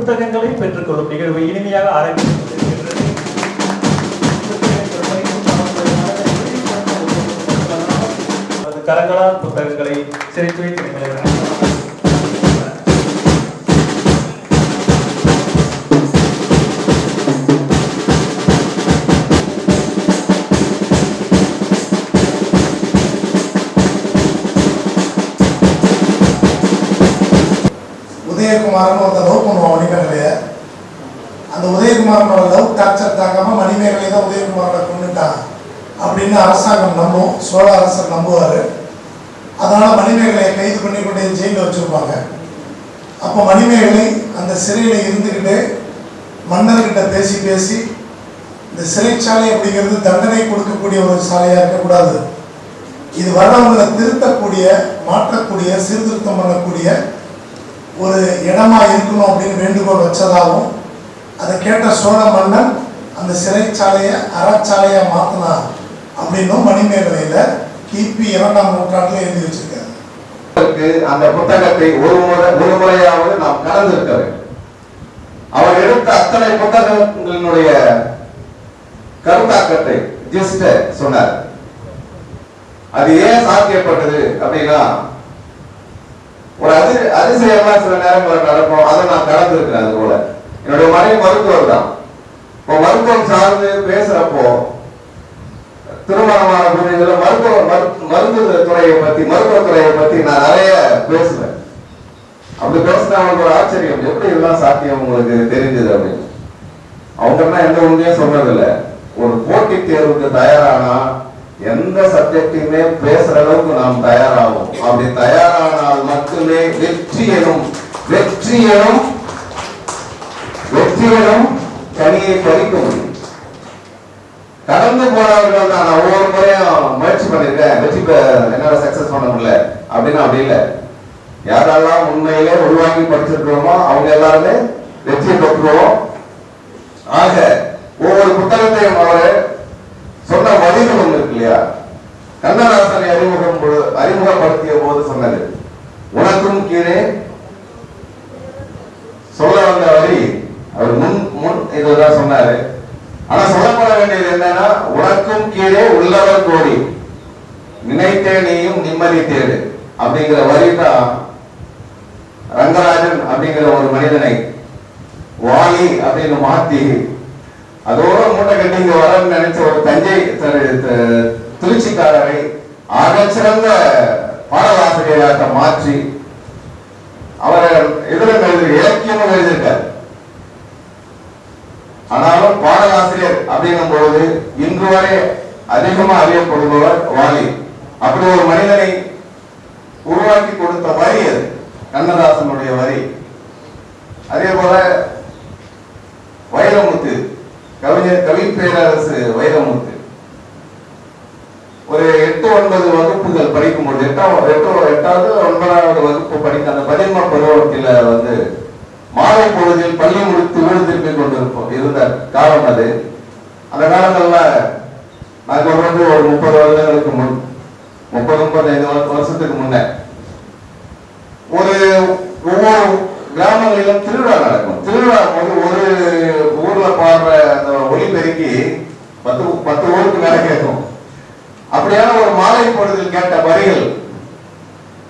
புத்தகங்களை பெற்றுக்கொள்ளும் நிகழ்வு இனிமையாக ஆரம்பிக்கிறது. கரங்களால் புத்தகங்களை சிரித்து வைத்து உதயகுமாரன் ஒருத்தர் லவ் பண்ணுவான் மணிமேகலையை. அந்த உதயகுமாரனோட லவ் டார்ச்சர் தாங்காம மணிமேகலை தான் உதயகுமாரனை கொண்டுட்டான் அப்படின்னு அரசாங்கம் நம்பும், சோழ அரசர் நம்புவார். அதனால மணிமேகலையை கைது பண்ணி கொண்டு ஜெயிலில் வச்சுருப்பாங்க. அப்போ மணிமேகலை அந்த சிறையில் இருந்துக்கிட்டு மன்னர்கிட்ட பேசி பேசி இந்த சிறைச்சாலை அப்படிங்கிறது தண்டனை கொடுக்கக்கூடிய ஒரு சாலையாக இருக்கக்கூடாது, இது வர்றவங்களை திருத்தக்கூடிய, மாற்றக்கூடிய, சீர்திருத்தம் பண்ணக்கூடிய ஒரு இடமா இருக்கணும் அப்படின்னு வேண்டுகோள் வச்சதாகவும், அதை கேட்ட சோழ மன்னன் அந்த சிறைச்சாலையை அறச்சாலையா மாத்தினா அப்படின்னும் மணிமேகலையில கிபி 2ஆம் நூற்றாண்டுல எழுதி வச்சிருக்காரு. அந்த புத்தகத்தை ஒரு முறையாவது நாம் கலந்திருக்க வேண்டும். அவர் எடுத்த அத்தனை புத்தகங்களினுடைய கருத்தாக்கத்தை ஜஸ்ட் சொன்னார். அது ஏன் சாத்தியப்பட்டது அப்படின்னா, ஒரு அதிசயமா சில நேரங்களில் நடக்கும். அதை நான் கடந்திருக்கிறேன். அது போல என்னுடைய மனைவி மருத்துவர் தான். இப்போ மருத்துவம் சார்ந்து பேசுறப்போ திருமணமான புரிதல மருத்துவத்துறையை பத்தி நான் நிறைய பேசுவேன். அப்படி பேசினா அவங்களுக்கு ஒரு ஆச்சரியம், எப்படி இதெல்லாம் சாத்தியம் உங்களுக்கு தெரிஞ்சது அப்படின்னு. அவங்க எந்த உண்மையும் சொன்னதில்லை. ஒரு போட்டித் தேர்வுக்கு தயாரானா எந்த சப்ஜெக்டையுமே பேசுற அளவுக்கு நாம் தயாராகும். அப்படி தயாரானால் மட்டுமே வெற்றியனும் கனியை பறிக்க முடியும். கடந்து போனவர்கள் தான். நான் ஒவ்வொரு முறையும் முயற்சி பண்ணிருக்கேன், வெற்றி என்னால சக்சஸ் பண்ண முடியல அப்படின்னு. அப்படி இல்லை. யாரெல்லாம் உண்மையிலே உள்வாங்கி படிச்சிருக்கிறோமோ அவங்க எல்லாருமே வெற்றியை பெற்றுவோம். ஆக ஒவ்வொரு புத்தகத்தையும் அவர் சொன்ன வழிகள் ஒன்று இருக்கு இல்லையா. கண்ணதாசனை அறிமுகப்படுத்திய போது சொன்னது, உனக்கும் கீழே சொல்ல வந்த வழி அவர் முன் இதுதான் சொன்னாரு. ஆனா சொல்லப்பட வேண்டியது என்னன்னா, உனக்கும் கீழே உள்ளவர் கோடி, நினைத்தே நீயும் நிம்மதி தேடு அப்படிங்கிற வரி தான் ரங்கராஜன் அப்படிங்கிற ஒரு மனிதனை வாலி அப்படின்னு மாத்தி அதோட மூட்டை கட்டி இங்க வரன்னு நினைச்ச ஒரு திருச்சிக்காரரை ஆகச்சிறந்த பாடலாசிரியராக மாற்றி அவரை இலக்கியமும் எழுதியிருக்கார். ஆனாலும் பாடலாசிரியர் அப்படிங்கும் பொழுது இன்று வரை அதிகமா அறியப்படுபவர் வாலி. அப்படி ஒரு மனிதனை உருவாக்கி கொடுத்த வரி அது கண்ணதாசனுடைய வரி. அதே போல வைரமுத்து, கவி பேரரசு வைரமுத்து ஒரு 8-9 வகுப்புகள் படிக்கும்போது 8வது 9வது வகுப்பு படித்த அந்த பதின்ம பருவத்தில் மாலை பொழுதில் பள்ளி முடித்து வீடு திரும்பி கொண்டிருப்போம் இருந்த காலம் அது. அந்த காலங்கள்ல நாங்கள் ஒரு 30 வருடங்களுக்கு முன், 30-35 வருஷத்துக்கு முன்ன ஒவ்வொரு கிராமங்களிலும் திருவிழா நடக்கும். திருவிழா போது ஒரு ஊர்ல பாடுற அந்த ஒலிபெருக்கி 10 ஊருக்கு மேல கேட்கும். அப்படியான ஒரு மாலை பொழுதில் கேட்ட வரிகள்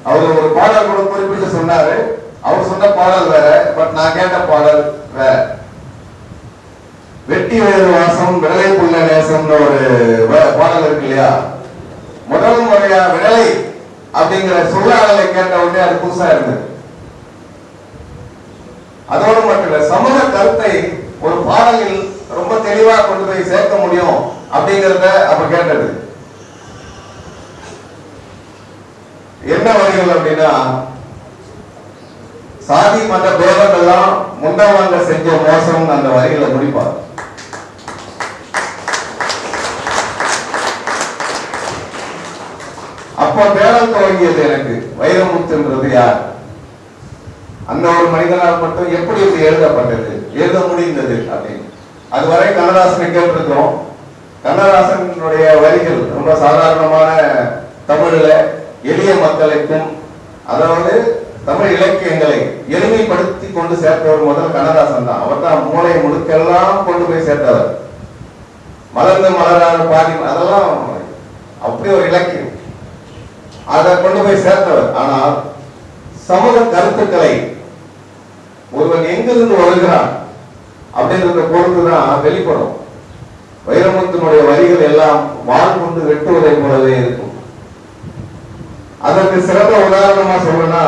அவர் ஒரு பாடல் கூட குறிப்பிட்டு சொன்னாரு. அவர் சொன்ன பாடல் வேற, பட் நான் கேட்ட பாடல் வேற. வெட்டி வேறு வாசம் விடலை புள்ள நேசம்னு ஒரு பாடல் இருக்கு இல்லையா. முதல் முறையா விடலை அப்படிங்கிற சொல்லாடலை கேட்ட உடனே அது புதுசா இருந்தது. அதோடு மட்டும் இல்ல, சமூக கருத்தை ஒரு பாடலில் ரொம்ப தெளிவா கொண்டு போய் சேர்க்க முடியும் அப்படிங்கிறத அப்ப கேட்டது. என்ன வரிகள் அப்படின்னா, சாதி மற்ற பேதங்கள்லாம் முன்னவங்க செஞ்ச மோசம் அந்த வரிகளை முடிப்பார். அப்ப தேடல் துவங்கியது எனக்கு, வைரமுத்துன்றது யார், அந்த ஒரு மனிதனால் மட்டும் எப்படி இது எழுதப்பட்டது, எழுத முடிந்தது அப்படின்னு. அதுவரை கண்ணதாசனை கேட்டிருக்கிறோம். கண்ணதாசனுடைய வரிகள் ரொம்ப சாதாரணமான தமிழ்ல எளிய மக்களுக்கும், அதாவது தமிழ் இலக்கியங்களை எளிமைப்படுத்தி கொண்டு சேர்த்தவர் முதல் கண்ணதாசன் தான். அவர் தான் மூளை முடுக்கெல்லாம் கொண்டு போய் சேர்த்தவர். மலர்ந்து மலரான பாடி அதெல்லாம் அப்படி ஒரு இலக்கியம், அதை கொண்டு போய் சேர்த்தவர். ஆனால் சமூக கருத்துக்களை ஒருவன் எங்கிருந்து வருகிறான் அப்படின்றத பொறுத்துதான் வெளிப்படும். வைரமுத்தினுடைய வரிகள் எல்லாம் வாள் கொண்டு வெட்டுவதை போலவே இருக்கும். அதற்கு சிறந்த உதாரணமா சொல்லணும்னா